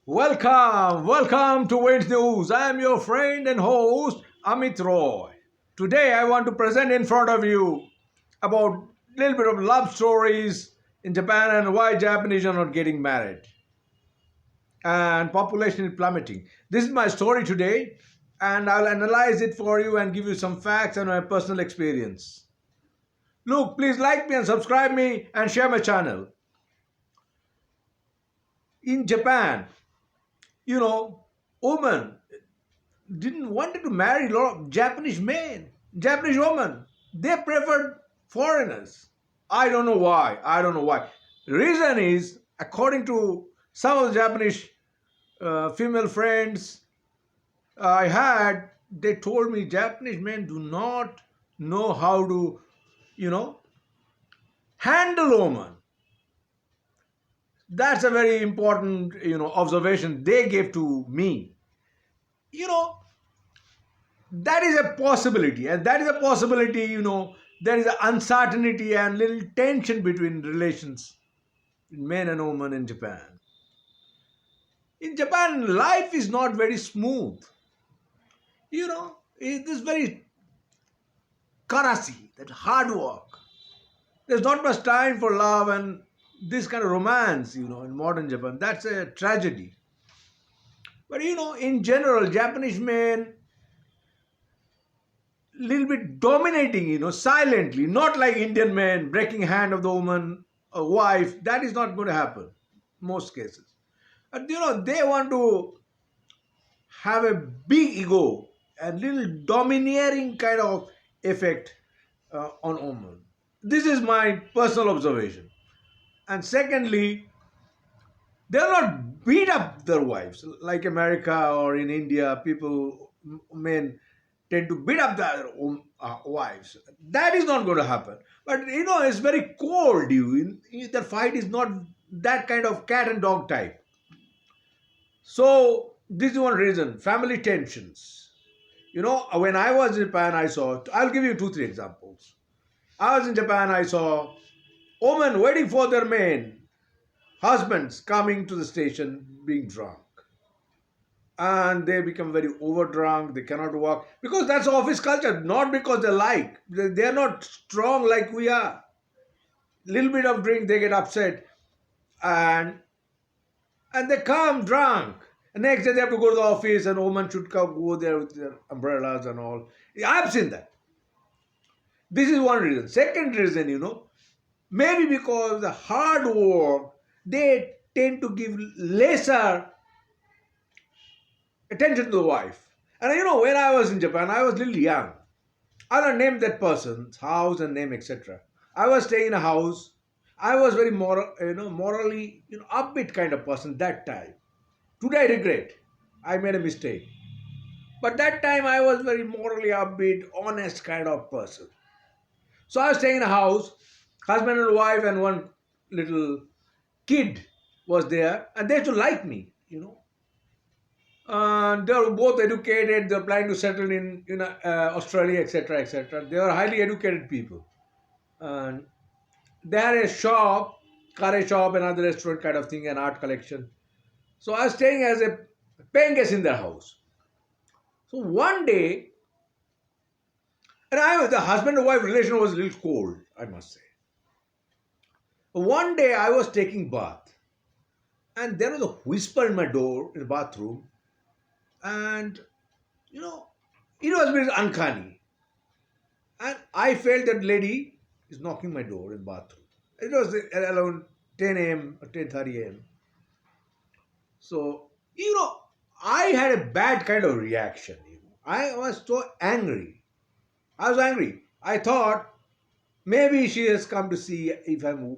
Welcome to Wayne's News. I am your friend and host Amit Roy. Today I want to present in front of you about a little bit of love stories in Japan and why Japanese are not getting married and population is plummeting. This is my story today and I'll analyze it for you and give you some facts and my personal experience. Look, please like me and subscribe me and share my channel. In Japan, you know, women didn't wanted to marry a lot of Japanese men, Japanese women. They preferred foreigners. I don't know why. I don't know why. Reason is, according to some of the Japanese female friends I had, they told me Japanese men do not know how to, you know, handle women. That's a very important, observation they gave to me. You know, that is a possibility, and that is a possibility, there is an uncertainty and little tension between relations in men and women in Japan. In Japan, life is not very smooth. It is very karasi, that hard work. There's not much time for love and this kind of romance, in modern Japan. That's a tragedy. But in general, Japanese men little bit dominating, silently, not like Indian men breaking hand of the woman, a wife. That is not going to happen, most cases. But they want to have a big ego and little domineering kind of effect on women. This is my personal observation. And secondly, they'll not beat up their wives like America or in India. Men tend to beat up their own wives. That is not going to happen. But it's very cold. The fight is not that kind of cat and dog type. So this is one reason. Family tensions. When I was in Japan, I saw. I'll give you two, three examples. I was in Japan. I saw women waiting for their men, husbands coming to the station being drunk, and they become very overdrunk. They cannot walk because that's office culture, not because they are not strong like we are. Little bit of drink, they get upset, and they come drunk. And next day they have to go to the office, and women should go there with their umbrellas and all. I've seen that. This is one reason. Second reason, maybe because the hard work, they tend to give lesser attention to the wife. And when I was in Japan, I was little young. I don't name that person's house and name, etc. I was staying in a house. I was very morally, upbeat kind of person that time. Today I regret. I made a mistake. But that time I was very morally upbeat, honest kind of person. So I was staying in a house, husband and wife and one little kid was there, and they used to like me. They were both educated. They were planning to settle in Australia, etc., etc. They were highly educated people, and they had a shop, curry shop, another restaurant kind of thing, an art collection. So I was staying as a paying guest in their house. So one day, the husband and wife relation was a little cold, I must say. One day I was taking bath, and there was a whisper in my door in the bathroom, and you know, it was very uncanny. And I felt that lady is knocking my door in the bathroom. It was around 10 a.m. or 10:30 a.m. So, I had a bad kind of reaction. I was so angry. I was angry. I thought maybe she has come to see if I'm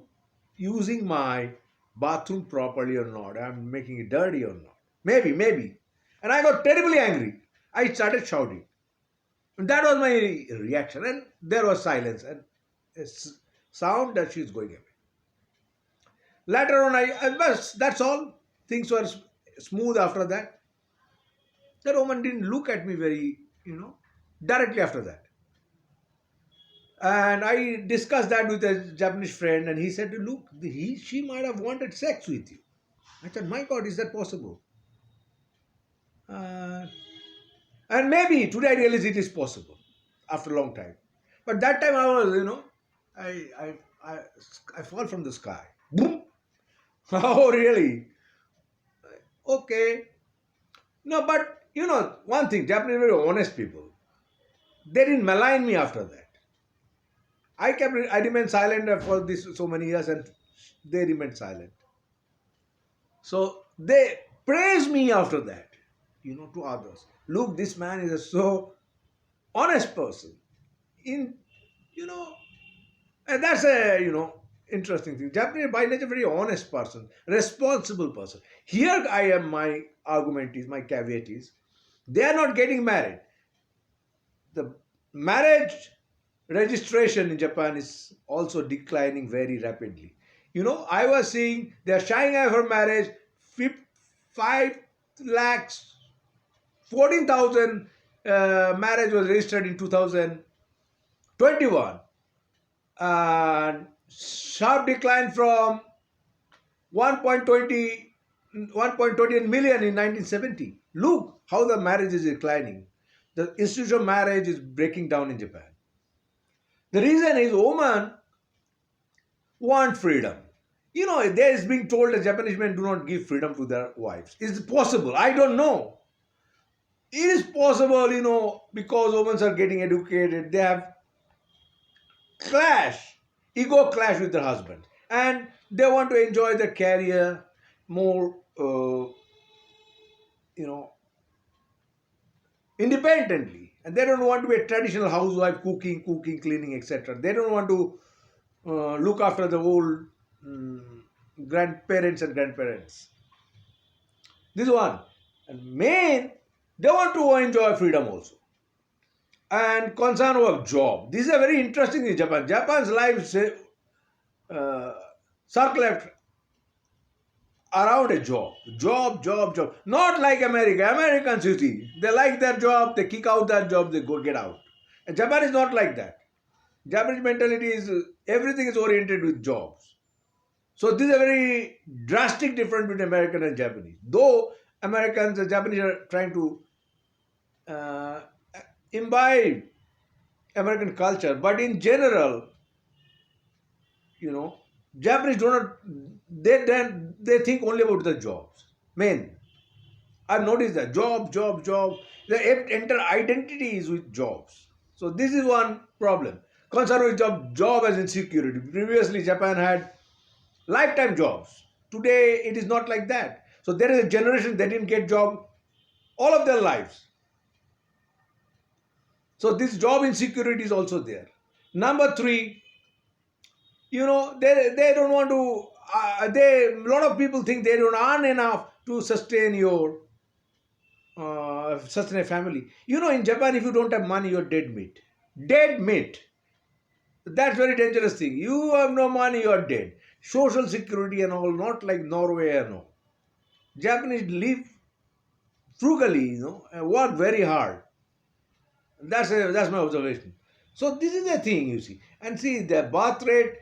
using my bathroom properly or not. I'm making it dirty or not. Maybe. And I got terribly angry. I started shouting. And that was my reaction. And there was silence and a sound that she's going away. Later on, that's all. Things were smooth after that. That woman didn't look at me very, directly after that. And I discussed that with a Japanese friend, and he said, "Look, she might have wanted sex with you." I said, "My God, is that possible?" Uh, and maybe today I realize it is possible after a long time. But that time I was, I, I, I, I fall from the sky. Boom! Oh, really? Okay. No, but one thing, Japanese are very honest people. They didn't malign me after that. I remained silent for this so many years, and they remained silent. So they praise me after that, to others. Look, this man is a so honest person. In you know, and that's a interesting thing. Japanese by nature very honest person, responsible person. Here I am. My argument is my caveat is they are not getting married. The marriage registration in Japan is also declining very rapidly. I was seeing they are shying away for marriage. 5 lakhs 14,000 marriage was registered in 2021, and sharp decline from 1.20 million in 1970. Look how the marriage is declining. The institution of marriage is breaking down in Japan. The reason is women want freedom. There is being told that Japanese men do not give freedom to their wives. Is it possible? I don't know. It is possible, because women are getting educated, they have clash, ego clash with their husband, and they want to enjoy their career more, you know, independently, and they don't want to be a traditional housewife, cooking, cleaning, etc. They don't want to look after the old grandparents and grandparents. This one, and men, they want to enjoy freedom also. And concern of job. This is a very interesting thing in Japan. Japan's life uh, circle around a job. Not like America. Americans, you see, they like their job, they kick out that job, they go get out. And Japan is not like that. Japanese mentality is everything is oriented with jobs. So this is a very drastic difference between American and Japanese. Though Americans and Japanese are trying to uh, imbibe American culture, but in general, you know, Japanese do not they think only about the jobs. Men, I've noticed that job. The entire identity is with jobs. So this is one problem. Concern with job as insecurity. Previously, Japan had lifetime jobs. Today, it is not like that. So there is a generation that didn't get job all of their lives. So this job insecurity is also there. Number three, they don't want to. They a lot of people think they don't earn enough to sustain a family. In Japan, if you don't have money, you're dead meat. Dead meat. That's very dangerous thing. You have no money, you're dead. Social security and all, not like Norway and all. Japanese live frugally, and work very hard. That's my observation. So this is the thing you see, and see the birth rate.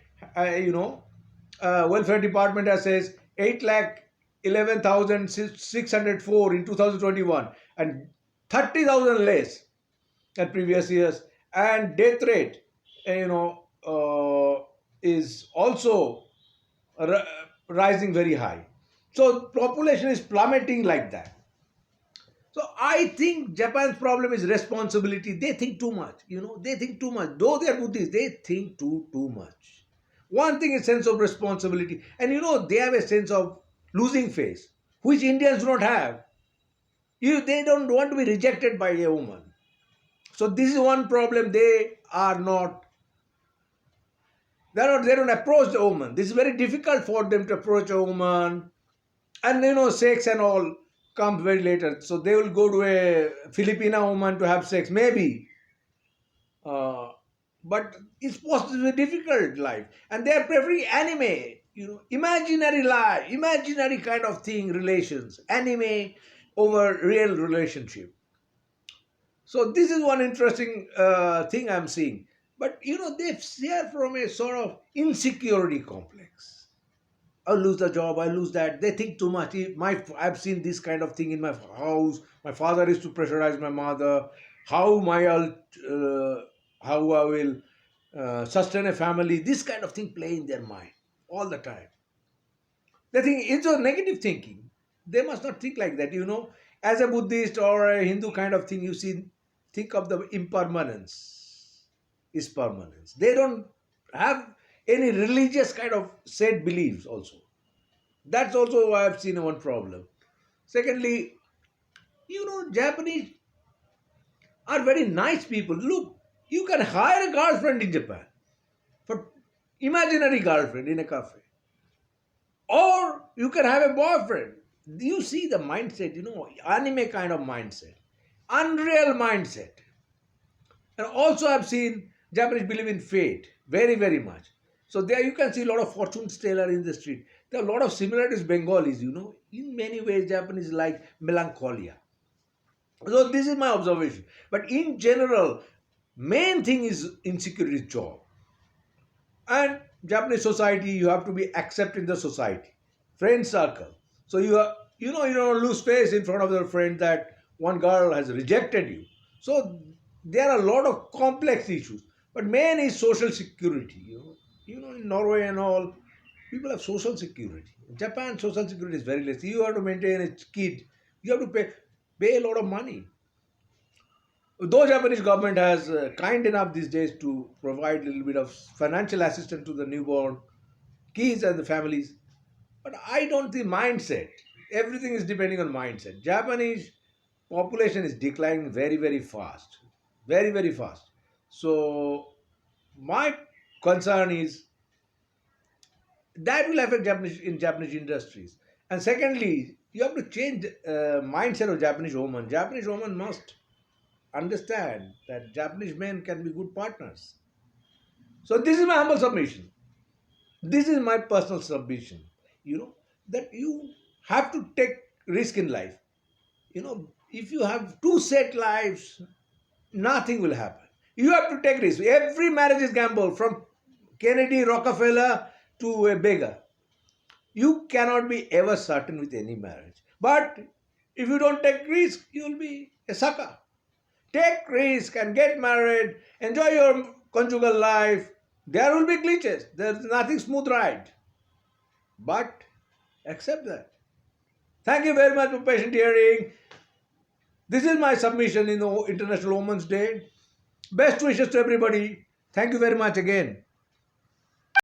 Welfare department has says 8,11,604 in 2021 and 30,000 less than previous years, and death rate, is also ri- rising very high. So population is plummeting like that. So I think Japan's problem is responsibility. They think too much. They think too much. Though they are Buddhists, they think too much. One thing is sense of responsibility, and they have a sense of losing face, which Indians do not have. They don't want to be rejected by a woman. So this is one problem. They are not. They don't approach the woman. This is very difficult for them to approach a woman, and sex and all comes very later. So they will go to a Filipina woman to have sex, maybe. Uh, but it's possibly difficult life, and they are preferring anime. Imaginary life, imaginary kind of thing, relations, anime over real relationship. So this is one interesting thing I'm seeing. But they share from a sort of insecurity complex. I'll lose the job, I'll lose that. They think too much. I've seen this kind of thing in my house. My father used to pressurize my mother. How my how I will sustain a family. This kind of thing play in their mind all the time. They think it's a negative thinking. They must not think like that. As a Buddhist or a Hindu kind of thing, you see, think of the impermanence is permanence. They don't have any religious kind of set beliefs also. That's also why I've seen one problem. Secondly, Japanese are very nice people. Look, you can hire a girlfriend in Japan for imaginary girlfriend in a cafe. Or you can have a boyfriend. You see the mindset, anime kind of mindset, unreal mindset. And also, I've seen Japanese believe in fate very, very much. So there you can see a lot of fortune teller in the street. There are a lot of similarities Bengalis, In many ways, Japanese like melancholia. So this is my observation. But in general, main thing is insecurity job. And Japanese society, you have to be accepted in the society, friend circle. So you don't lose face in front of your friend that one girl has rejected you. So there are a lot of complex issues, but main is social security. In Norway and all, people have social security. In Japan, social security is very less. You have to maintain a kid. You have to pay a lot of money. Though Japanese government has kind enough these days to provide a little bit of financial assistance to the newborn kids and the families, but I don't think mindset. Everything is depending on mindset. Japanese population is declining very, very fast, very, very fast. So my concern is that will affect Japanese industries. And secondly, you have to change mindset of Japanese woman. Japanese woman must understand that Japanese men can be good partners. So this is my humble submission. This is my personal submission. That you have to take risk in life. If you have two set lives, nothing will happen. You have to take risk. Every marriage is gamble, from Kennedy, Rockefeller to a beggar. You cannot be ever certain with any marriage. But if you don't take risk, you will be a sucker. Take risk and get married. Enjoy your conjugal life. There will be glitches. There's nothing smooth ride. But accept that. Thank you very much for patient hearing. This is my submission in the International Women's Day. Best wishes to everybody. Thank you very much again.